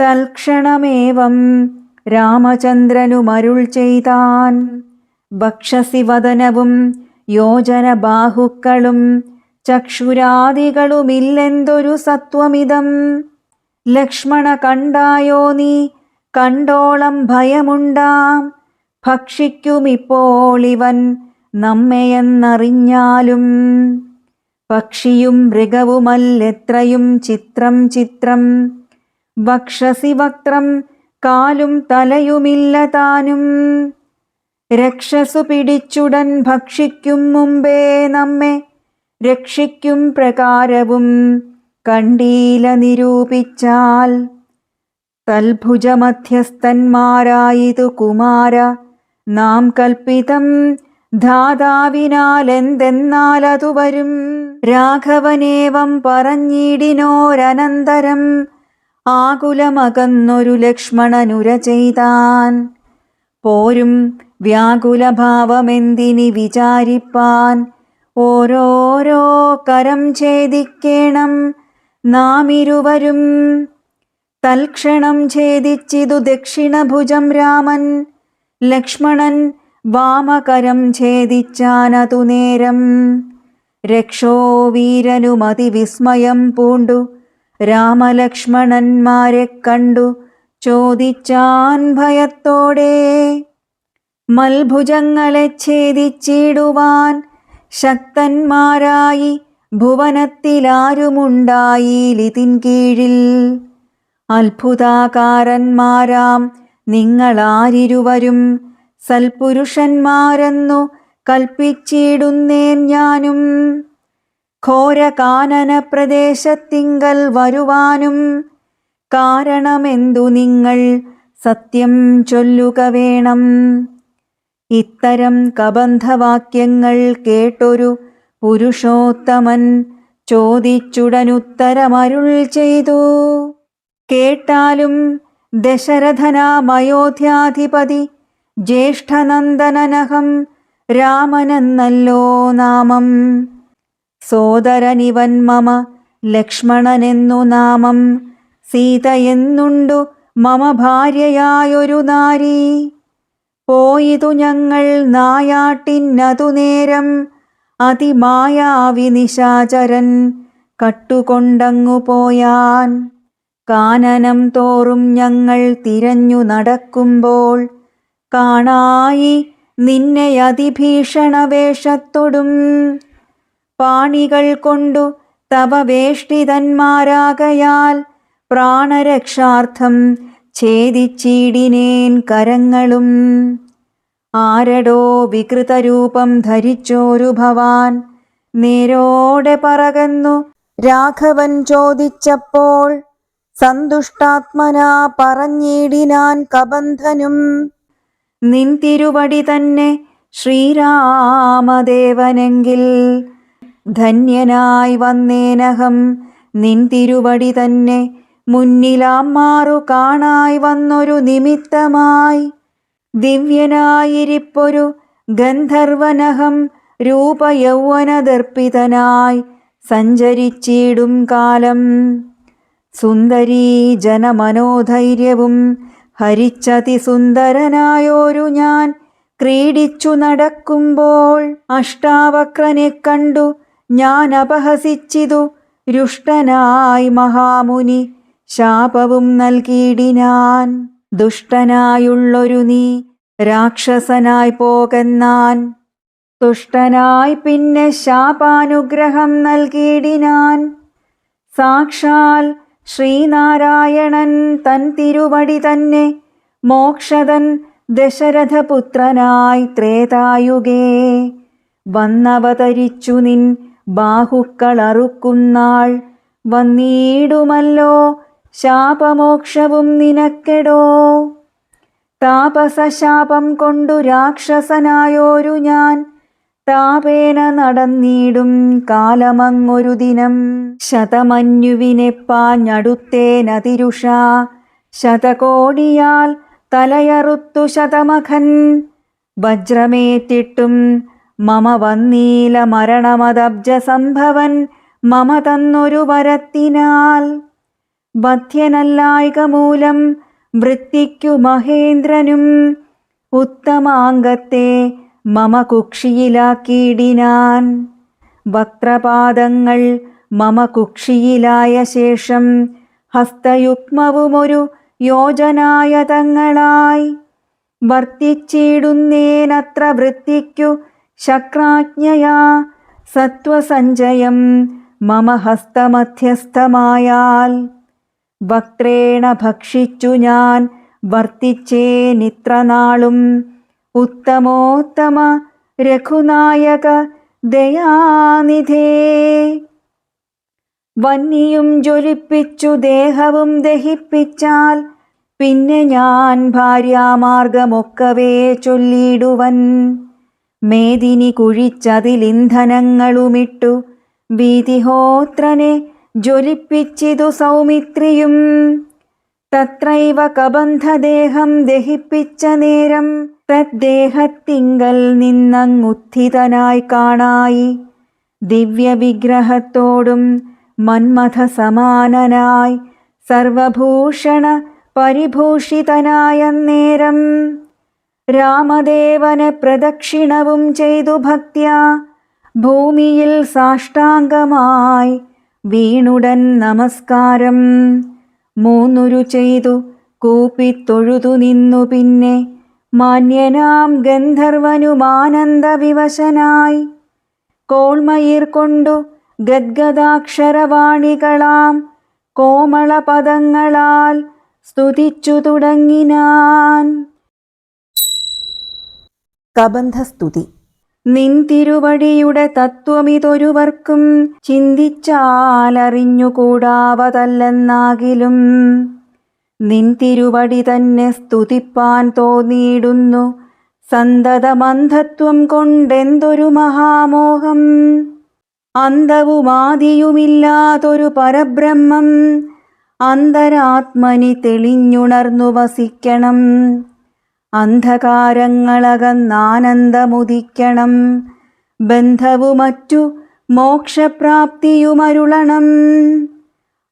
തൽക്ഷണമേവം രാമചന്ദ്രനുമരുൾ ചെയ്താൻ. വക്ഷസി വദനവും യോജന ബാഹുക്കളും ചക്ഷുരാദികളുമില്ലെന്തൊരു സത്വമിതം. ലക്ഷ്മണ കണ്ടായോ നീ, കണ്ടോളം ഭയമുണ്ടാം. ഭക്ഷിക്കുമിപ്പോൾ ഇവൻ നമ്മയെന്നറിഞ്ഞാലും. പക്ഷിയും മൃഗവുമല്ലെത്രയും ചിത്രം ചിത്രം. വക്ഷസി വക്ത്രം കാലും തലയുമില്ല താനും. രക്ഷസു പിടിച്ചുടൻ ഭക്ഷിക്കും മുമ്പേ നമ്മെ രക്ഷിക്കും പ്രകാരവും കണ്ടീല നിരൂപിച്ചാൽ. തൽഭുജമധ്യസ്ഥന്മാരായിതു കുമാര നാം കൽപ്പിതം ധാതാവിനാലെന്തെന്നാലതു വരും. രാഘവനേവം പറഞ്ഞിടിനോരനന്തരം ആകുലമകന്നൊരു ലക്ഷ്മണനുര ചെയ്താൻ. പോരും വ്യാകുലഭാവമെന്തിനി വിചാരിപ്പാൻ, ഓരോരോ കരം ഛേദിക്കേണം നാമിരുവരും. തൽക്ഷണം ഛേദിച്ചിതു ദക്ഷിണഭുജം രാമൻ, ലക്ഷ്മണൻ വാമകരം ഛേദിച്ചാനതു നേരം. രക്ഷോ വീരനുമതിവിസ്മയം പൂണ്ടു രാമലക്ഷ്മണന്മാരെ കണ്ടു ചോദിച്ചാൻ ഭയത്തോടെ, മൽഭുജങ്ങളെ ഛേദിച്ചിടുവാൻ ശക്തന്മാരായി ഭുവനത്തിലാരുമുണ്ടായിലിതിൻ കീഴിൽ. അത്ഭുതാകാരന്മാരാം നിങ്ങളാരിരുവരും സൽപുരുഷന്മാരെന്നു കൽപ്പിച്ചിടുന്നേൻ ഞാനും. ഘോരകാനന പ്രദേശത്തിങ്കൽ വരുവാനും കാരണമെന്തു നിങ്ങൾ സത്യം ചൊല്ലുക വേണം. ഇത്തരം കബന്ധവാക്യങ്ങൾ കേട്ടൊരു പുരുഷോത്തമൻ ചോദിച്ചുടനുത്തരമരുൾ ചെയ്തു. കേട്ടാലും ദശരഥനാമയോധ്യാധിപതി ജ്യേഷ്ഠനന്ദനനഹം രാമനെന്നല്ലോ നാമം. സോദരനിവൻ മമ ലക്ഷ്മണനെന്നു നാമം. സീതയെന്നുണ്ടു മമ ഭാര്യയായൊരു നാരി. പോയിതു ഞങ്ങൾ നായാട്ടിനതു നേരം അതിമായാവി നിശാചരൻ കട്ടുകൊണ്ടങ്ങു പോയാൻ. കാനനം തോറും ഞങ്ങൾ തിരഞ്ഞു നടക്കുമ്പോൾ കാണായി നിന്നെ അതിഭീഷണ വേഷത്തൊടും. പാണികൾ കൊണ്ടു തവ വേഷ്ടിതന്മാരാകയാൽ പ്രാണരക്ഷാർത്ഥം ഛേദിച്ചിടിനേൻ കരങ്ങളും. ആരടോ വികൃതരൂപം ധരിച്ചോരു ഭവാൻ നേരോടെ പറകന്നു രാഘവൻ ചോദിച്ചപ്പോൾ, സന്തുഷ്ടാത്മനാ പറഞ്ഞിടിനാൻ കബന്ധനും, നിൻ തിരുവടി തന്നെ ശ്രീരാമദേവനെങ്കിൽ ധന്യനായി വന്നേനഹം. നിൻ തിരുവടി തന്നെ മുന്നിലാമാറു കാണായി വന്നൊരു നിമിത്തമായി. ദിവ്യനായിരിപ്പൊരു ഗന്ധർവനഹം രൂപയൗവനദർപ്പിതനായി സഞ്ചരിച്ചിടും കാലം. സുന്ദരീ ജനമനോധൈര്യവും ഹരിച്ചതിസുന്ദരനായോരു ഞാൻ ക്രീഡിച്ചു നടക്കുമ്പോൾ അഷ്ടാവക്രനെ കണ്ടു ഞാൻ അപഹസിച്ചിതു. രുഷ്ടനായി മഹാമുനി ശാപവും നൽകിയിടിനാൻ. ദുഷ്ടനായുള്ളൊരു നീ രാക്ഷസനായി പോകെന്നാൻ. തുഷ്ടനായി പിന്നെ ശാപാനുഗ്രഹം നൽകിയിടിനാൻ. സാക്ഷാൽ ശ്രീനാരായണൻ തൻ തിരുവടി തന്നെ മോക്ഷദൻ ദശരഥപുത്രനായി ത്രേതായുഗേ വന്നവതരിച്ചു നിൻ ബാഹുക്കളറുക്കുന്നാൾ. വന്നിടുമല്ലോ ശാപമോക്ഷവും നിനക്കെടോ. താപസശാപം കൊണ്ടു രാക്ഷസനായോരു ഞാൻ താപേന നടന്നിടും കാലമങ്ങൊരു ദിനം. ശതമന്യുവിനെ പാഞ്ഞടുത്തേനതിരുഷ ശതകോടിയാൽ തലയറുത്തു ശതമഖൻ. വജ്രമേറ്റിട്ടും മമ വന്നീല മരണമദബ്ജ സംഭവൻ മമ തന്നൊരു വരത്തിനാൽ. ബധ്യനല്ലായിക മൂലം വൃത്തിക്കു മഹേന്ദ്രനും ഉത്തമാംഗത്തെ മമ കുക്ഷിയിലാക്കിയിടിനാൻ. വക്രപാദങ്ങൾ മമ കുക്ഷിയിലായ ശേഷം ഹസ്തയുഗ്മവുമൊരു യോജനായതങ്ങളായി വർത്തിച്ചിടുന്നേനത്ര വൃത്തിക്കു ശക്രാജ്ഞയാ. സത്വസഞ്ചയം മമ ഹസ്തമധ്യസ്ഥമായാൽ വക്രേണ ഭക്ഷിച്ചു ഞാൻ വർത്തിച്ചേനിത്രനാളും. ഉത്തമോത്തമ രഘുനായക ദയാനിധേ. വന്നിയും ജ്വലിപ്പിച്ചു ദേഹവും ദഹിപ്പിച്ചാൽ പിന്നെ ഞാൻ ഭാര്യാമാർഗമൊക്കവേ ചൊല്ലിടുവൻ. മേദിനി കുഴിച്ചതിലിന്ധനങ്ങളുമിട്ടു വീതിഹോത്രനെ ജ്വലിപ്പിച്ചിതു സൗമിത്രിയും. തത്രൈവ കബന്ധദേഹം ദഹിപ്പിച്ച നേരം തദ്ദേഹത്തിങ്കൽ നിന്നങ്ങുത്ഥിതനായി കാണായി. ദിവ്യവിഗ്രഹത്തോടും മന്മഥ സമാനനായി സർവഭൂഷണ പരിഭൂഷിതനായ നേരം രാമദേവന് പ്രദക്ഷിണവും ചെയ്തു ഭക്ത്യാ ഭൂമിയിൽ സാഷ്ടാംഗമായി വീണുടൻ നമസ്കാരം മൂന്നുരു ചെയ്തു കൂപ്പിത്തൊഴുതു നിന്നു. പിന്നെ മാന്യനാം ഗന്ധർവനുമാനന്ദവിവശനായി കോൾമയിർ കൊണ്ടു ഗദ്ഗദാക്ഷരവാണികളാം കോമളപദങ്ങളാൽ സ്തുതിച്ചു തുടങ്ങിനാൻ.
കബന്ധസ്തുതി.
നിൻ തിരുവടിയുടെ തത്വമിതൊരുവർക്കും ചിന്തിച്ചാലറിഞ്ഞുകൂടാവതല്ലെന്നാകിലും നിൻ തിരുവടി തന്നെ സ്തുതിപ്പാൻ തോന്നിയിടുന്നു. സന്തതമന്ധത്വം കൊണ്ടെന്തൊരു മഹാമോഹം. അന്തവുമാദിയുമില്ലാതൊരു പരബ്രഹ്മം അന്തരാത്മനി തെളിഞ്ഞുണർന്നു വസിക്കണം. അന്ധകാരങ്ങളകന്നാനന്ദമുദിക്കണം. ബന്ധവുമറ്റു മോക്ഷപ്രാപ്തിയുമരുളണം.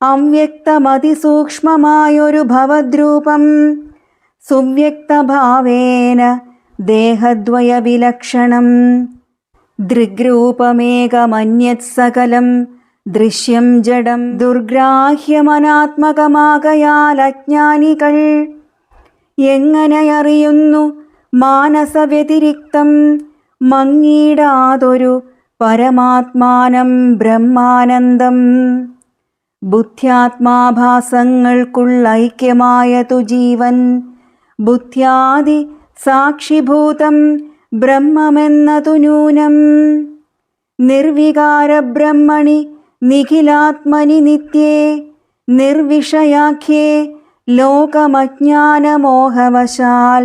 അവ്യക്തമതിസൂക്ഷ്മമായൊരു ഭവദ്രൂപം സുവ്യക്തഭാവേന ദേഹദ്വയവിലക്ഷണം. ദൃഗ്രൂപമേകമന്യത് സകലം ദൃശ്യം ജഡം ദുർഗ്രാഹ്യമനാത്മകമാകയാൽ അജ്ഞാനികൾ എങ്ങനെയറിയുന്നു മാനസവ്യതിരിക്തം മങ്ങിടാതൊരു പരമാത്മാനം ബ്രഹ്മാനന്ദം. ബുദ്ധ്യാത്മാഭാസങ്ങൾക്കുള്ള ഐക്യമായതു ജീവൻ ബുദ്ധ്യാദി സാക്ഷിഭൂതം ബ്രഹ്മമെന്നതു നൂനം. നിർവികാരബ്രഹ്മണി നിഖിലാത്മനി നിത്യേ നിർവിഷയാഖ്യേ ലോകമജ്ഞാനമോഹവശാൽ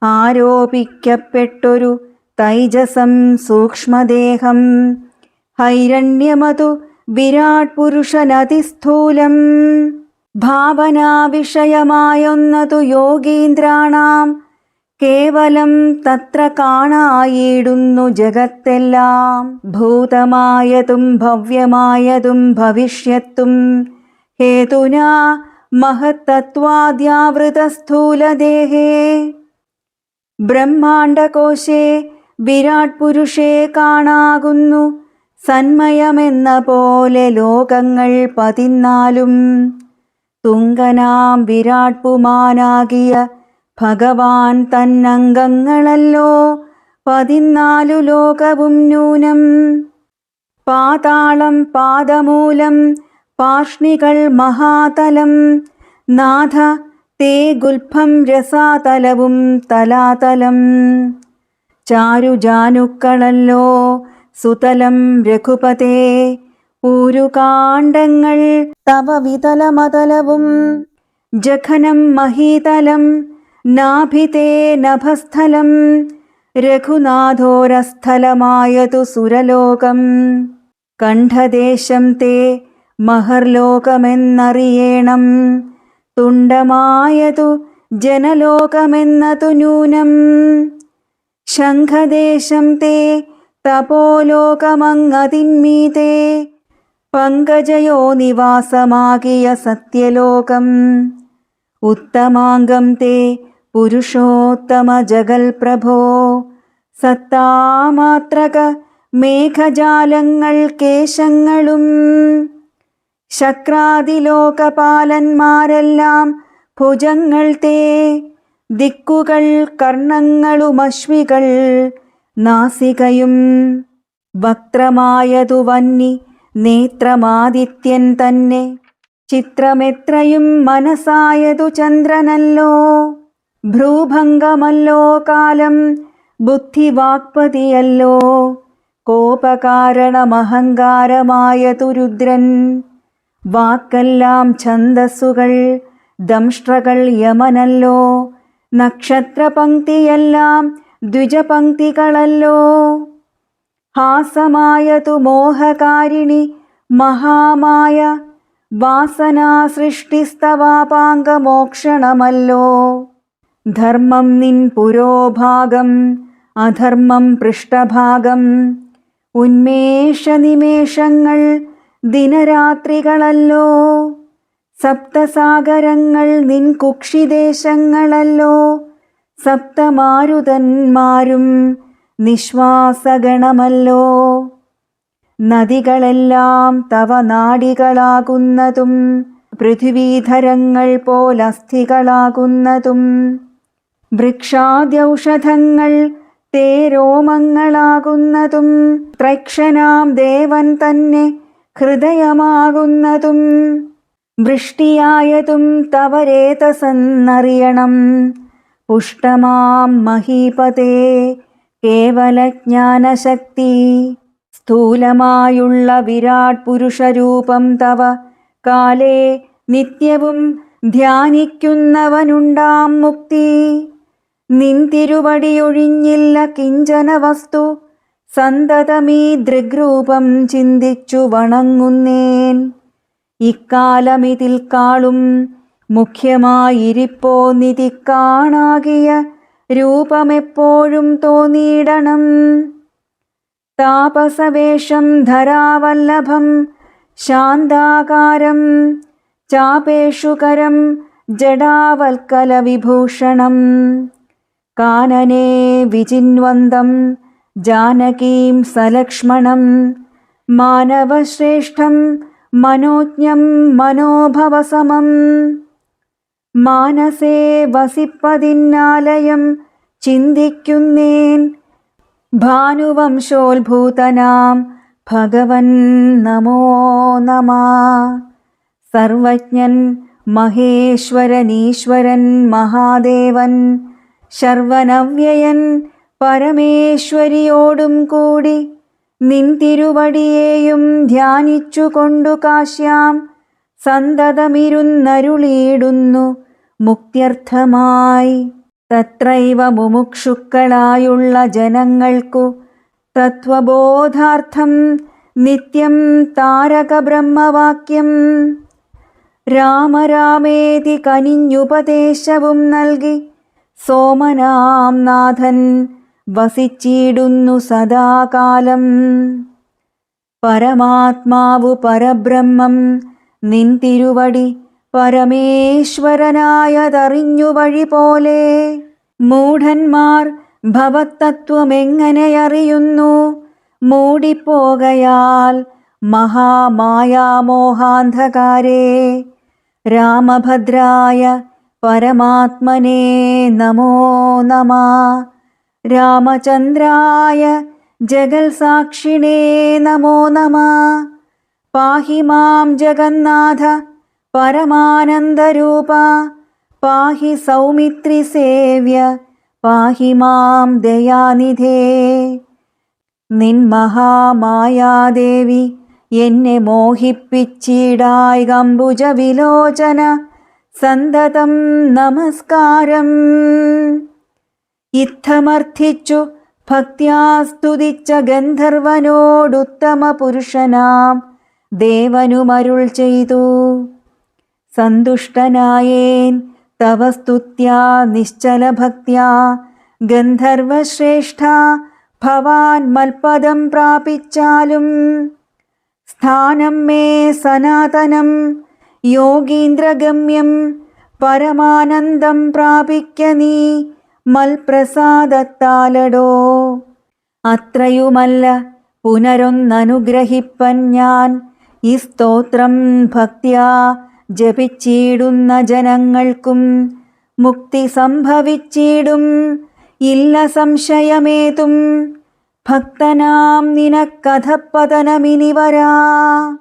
ആരോപിക്കപ്പെട്ടൊരു തൈജസം സൂക്ഷ്മദേഹം ഹൈരണ്യമതു വിരാട് പുരുഷനതിസ്ഥൂലം. ഭാവനാവിഷയമായൊന്നതു യോഗീന്ദ്രാണാം കേവലം തത്ര കാണായിടുന്നു ജഗത്തെല്ലാം. ഭൂതമായതും ഭവ്യമായതും ഭവിഷ്യത്തും ഹേതുനാ മഹത്തത്വാദ്യാവൃതസ്ഥൂലദേഹേ. ബ്രഹ്മാണ്ഡകോശേ വിരാട് പുരുഷേ കാണാകുന്നു സന്മയമെന്ന പോലെ ലോകങ്ങൾ 14. തുങ്കനാം വിരാട് പുമാനാകിയ ഭഗവാൻ തന്നംഗങ്ങളല്ലോ 14 ലോകവും നൂനം. പാതാളം പാദമൂലം പാർഷ്ണികൾ മഹാതലം നാഥ തേ ഗുൽഫം രസാതലവും തലാതലം. ചാരുജാനുക്കളല്ലോ സുതലം രഘുപതേ ഊരുകാണ്ഡങ്ങൾ തവ വിതലമതലവും. ജഘനം മഹീതലം നാഭിതേ നഭസ്ഥലം രഘുനാഥോരസ്ഥലമായതു സുരലോകം. കണ്ഠദേശം തേ മഹർലോകമെന്നറിയേണം. തുണ്ടമായതു ജനലോകമെന്നതു നൂനം. ശംഖദേശം തേ തപോലോകമങ്ങതിന്മീതേ പങ്കജയോ നിവാസമാകിയ സത്യലോകം. ഉത്തമാംഗം തേ പുരുഷോത്തമ ജഗൽപ്രഭോ സത്താമാത്രക മേഘജാലങ്ങൾ കേശങ്ങളും. ശക്രാദിലോകപാലന്മാരെല്ലാം ഭുജങ്ങൾ തേ ദിക്കുകൾ കർണങ്ങളുമശ്വികൾ നാസികയും. വക്രമായതു വന്നി നേത്രമാദിത്യൻ തന്നെ ചിത്രമെത്രയും മനസായതു ചന്ദ്രനല്ലോ. ഭ്രൂഭംഗമല്ലോ കാലം ബുദ്ധിവാക്പതിയല്ലോ. കോപകാരണമഹങ്കാരമായതു രുദ്രൻ. വാക്കെല്ലാം ഛന്ദസ്സുകൾ ദംഷ്ട്രകൾ യമനല്ലോ. നക്ഷത്രപംക്തിയെല്ലാം ദ്വിജപംക്തികളല്ലോ. ഹാസമായതു മോഹകാരിണി മഹാമായ വാസനാസൃഷ്ടിസ്തവാപാംഗമോക്ഷണമല്ലോ. ധർമ്മം നിൻ പുരോഭാഗം അധർമ്മം പൃഷ്ഠഭാഗം. ഉന്മേഷനിമേഷങ്ങൾ ദിനരാത്രികളല്ലോ. സപ്തസാഗരങ്ങൾ നിൻ കുക്ഷിദേശങ്ങളല്ലോ. സപ്തമാരുതന്മാരും നിശ്വാസഗണമല്ലോ. നദികളെല്ലാം തവ നാഡികളാകുന്നതും പൃഥ്വീധരങ്ങൾ പോലസ്ഥികളാകുന്നതും വൃക്ഷാദ്യൗഷധങ്ങൾ തേരോമങ്ങളാകുന്നതും ത്രൈക്ഷനാം ദേവൻ തന്നെ ഹൃദയമാകുന്നതും വൃഷ്ടിയായതും തവ രേതസെന്നറിയണം. പുഷ്ടമാം മഹീപതേ കേവലജ്ഞാനശക്തി. സ്ഥൂലമായുള്ള വിരാട് പുരുഷരൂപം തവ കാലേ നിത്യവും ധ്യാനിക്കുന്നവനുണ്ടാം മുക്തി. നിൻ തിരുവടിയൊഴിഞ്ഞില്ല കിഞ്ചന വസ്തു. സന്തതമീ ദൃഗ്രൂപം ചിന്തിച്ചു വണങ്ങുന്നേൻ. ഇക്കാലമിതിൽ കാളും മുഖ്യമായിരിപ്പോ നിധി കാണാകിയ രൂപമെപ്പോഴും തോന്നിയിടണം. താപസവേഷം ധരാവല്ലഭം ശാന്താകാരം ചാപേഷുകരം ജഡാവൽക്കലവിഭൂഷണം. കാനനെ വിചിന്വന്തം ജാനകീം സലക്ഷ്മണം. മാനവശ്രേഷ്ഠം മനോജ്ഞം മനോഭവസമം. മാനസേ വസിപ്പതിന്നാലയം ചിന്തിക്കുന്നേൻ. ഭാനുവംശോത്ഭൂതനാം ഭഗവൻ നമോ നമഃ. സർവജ്ഞൻ മഹേശ്വരനീശ്വരൻ മഹാദേവൻ ശർവനവ്യയൻ പരമേശ്വരിയോടും കൂടി നിൻ തിരുവടിയേയും ധ്യാനിച്ചുകൊണ്ടു കാശ്യാം സന്തതമിരുന്നരുളിയിടുന്നു മുക്ത്യർത്ഥമായി. തത്രൈവ മുമുക്ഷുക്കളായുള്ള ജനങ്ങൾക്കു തത്വബോധാർത്ഥം നിത്യം താരക ബ്രഹ്മവാക്യം. രാമരാമേതി കനിഞ്ഞുപദേശവും നൽകി സോമനാം നാഥൻ വസിച്ചിടുന്നു സദാകാലം. പരമാത്മാവു പരബ്രഹ്മം നിൻ തിരുവടി പരമേശ്വരനായതറിഞ്ഞു വഴി പോലെ. മൂഢന്മാർ ഭവത്തത്വമെങ്ങനെയറിയുന്നു? മൂടിപ്പോകയാൽ മഹാമായാമോഹാന്ധകാരേ. രാമഭദ്രായ പരമാത്മനേ നമോ നമഃ. രാമചന്ദ്രായ ജഗൽസാക്ഷിണേ നമോ നമഃ. പാഹി മാം ജഗന്നാഥ പരമാനന്ദരൂപ. പാഹി സൗമിത്രിസേവ്യ പാഹി മാം ദയാനിധേ. നിൻ മഹാമായാദേവി എന്നെ മോഹിപ്പിച്ചിടായി കമ്പുജ വിലോചന. സന്തതം നമസ്കാരം. ഇത്തമർത്ഥിച്ചു ഭക്ത്യാ സ്തുതിച്ച ഗന്ധർവനോടുത്തമ പുരുഷനാം ദേവനുമരുൾ ചെയ്തു. സന്തുഷ്ടനായേൻ തവ സ്തുത്യാ നിശ്ചലഭക്ത്യാ. ഗന്ധർവശ്രേഷ്ഠ ഭവാൻ മൽപദം പ്രാപിച്ചാലും സ്ഥാനം മേ സനാതനം യോഗീന്ദ്രഗമ്യം. പരമാനന്ദം പ്രാപിക്ക നീ മൽപ്രസാദത്താലടോ. അത്രയുമല്ല പുനരൊന്നനുഗ്രഹിപ്പൻ ഞാൻ ഈ സ്തോത്രം ഭക്ത്യാ ജപിച്ചിടുന്ന ജനങ്ങൾക്കും മുക്തി സംഭവിച്ചിടും ഇല്ല സംശയമേതും. ഭക്തനാം നിനക്കഥപതനമിനി വരാ.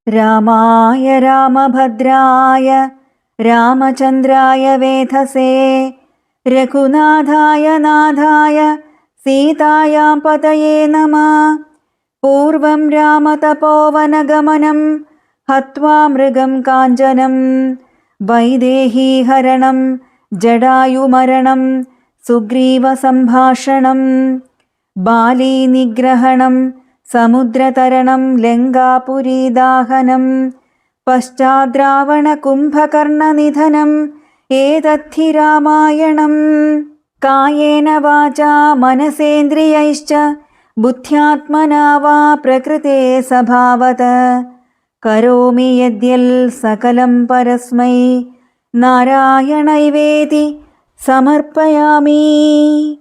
രാമായ രാമഭദ്രായ രാമചന്ദ്രായ വേധസേ. രഘുനാഥായ നാഥായ സീതായാം പതയേ നമഃ. പൂർവം രാമതപോവനഗമനം ഹത്വാ മൃഗം കാഞ്ചനം. വൈദേഹീഹരണം ജടായുമരണം സുഗ്രീവസംഭാഷണം ബാലീനിഗ്രഹണം സമുദ്രതരണം ലങ്കാപുരീദാഹനം പശ്ചാദ്രാവണകുംഭകർണനിധനം ഏതദ്ധി രാമായണം കായേന വാചാ മനസേന്ദ്രിയൈശ്ച ബുദ്ധ്യാത്മനാ വാ പ്രകൃതേ സ്വഭാവത് കരോമി യദ്യൽ സകലം പരസ്മൈ നാരായണൈവേതി സമർപ്പയാമി.